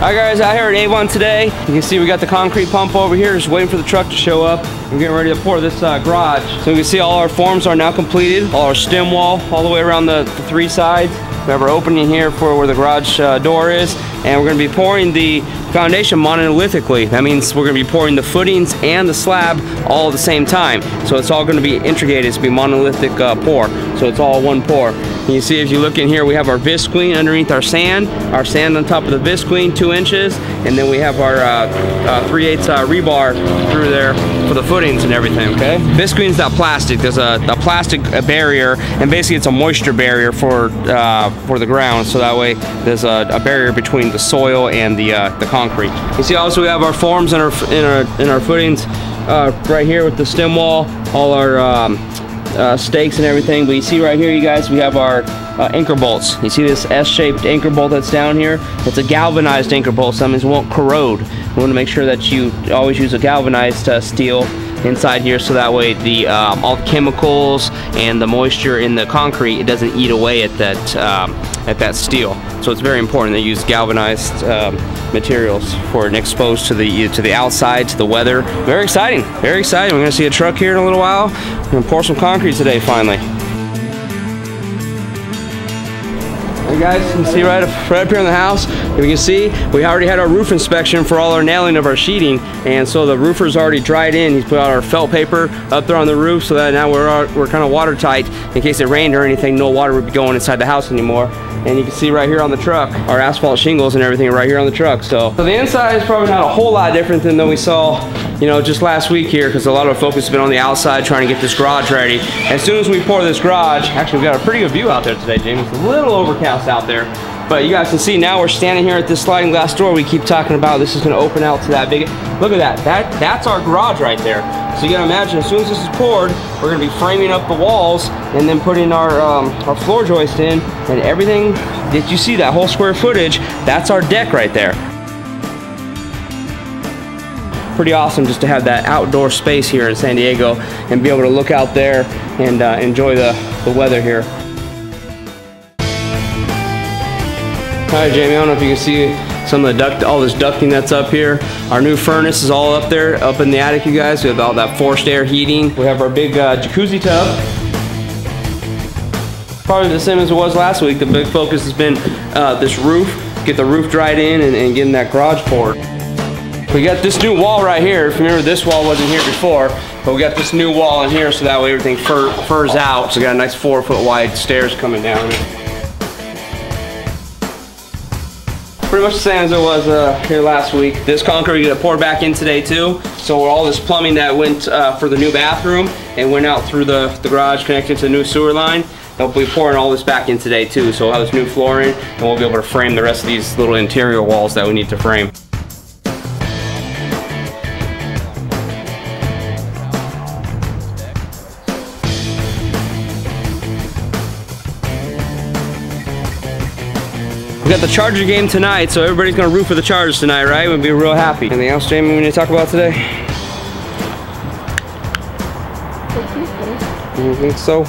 Alright guys, out here at Avon today. You can see we got the concrete pump over here, just waiting for the truck to show up. We're getting ready to pour this garage. So you can see all our forms are now completed. All our stem wall, all the way around the three sides. We have our opening here for where the garage door is. And we're going to be pouring the foundation monolithically. That means we're going to be pouring the footings and the slab all at the same time. So it's all going to be integrated. It's going to be monolithic pour. So it's all one pour. And you see, if you look in here, we have our Viscline underneath our sand on top of the Viscline, 2 inches, and then we have our 3/8 rebar through there for the footings and everything, okay? Viscline is that plastic. There's a plastic barrier, and basically it's a moisture barrier for the ground, so that way there's a barrier between the soil and the concrete. You see, also we have our forms in our footings right here with the stem wall, all our stakes and everything. But you see right here, you guys, we have our anchor bolts. You see this S-shaped anchor bolt that's down here? It's a galvanized anchor bolt, so that means it won't corrode. We want to make sure that you always use a galvanized steel inside here, so that way the all the chemicals and the moisture in the concrete, it doesn't eat away at that steel. So it's very important to use galvanized materials for it exposed to the outside, to the weather. Very exciting, very exciting. We're gonna see a truck here in a little while. We're gonna pour some concrete today finally. Hey guys, you can see right up here in the house, you can see we already had our roof inspection for all our nailing of our sheeting, and so the roofer's already dried in. He's put out our felt paper up there on the roof, so that now we're kind of watertight. In case it rained or anything, no water would be going inside the house anymore. And you can see right here on the truck, our asphalt shingles and everything right here on the truck. So the inside is probably not a whole lot different than we saw, you know, just last week here, because a lot of our focus has been on the outside trying to get this garage ready. As soon as we pour this garage, actually we've got a pretty good view out there today, Jamie. It's a little overcast out there, but you guys can see now we're standing here at this sliding glass door we keep talking about. This is going to open out to that big, look at that, that's our garage right there. So you gotta imagine, as soon as this is poured, we're gonna be framing up the walls and then putting our floor joist in, and everything that you see, that whole square footage, that's our deck right there. Pretty awesome just to have that outdoor space here in San Diego and be able to look out there and enjoy the weather here. All right, Jamie, I don't know if you can see some of the all this ducting that's up here. Our new furnace is all up there, up in the attic, you guys. We have all that forced air heating. We have our big jacuzzi tub. Probably the same as it was last week. The big focus has been this roof, get the roof dried in and getting that garage poured. We got this new wall right here. If you remember, this wall wasn't here before, but we got this new wall in here, so that way everything furs out. So we got a nice 4-foot wide stairs coming down. Pretty much the same as it was here last week. This concrete got poured back in today too. So all this plumbing that went for the new bathroom and went out through the garage connected to the new sewer line, they'll be pouring all this back in today too. So we'll have this new flooring, and we'll be able to frame the rest of these little interior walls that we need to frame. We got the Charger game tonight, so everybody's gonna root for the Chargers tonight, right? We'll be real happy. Anything else, Jamie, we need to talk about today? You think so?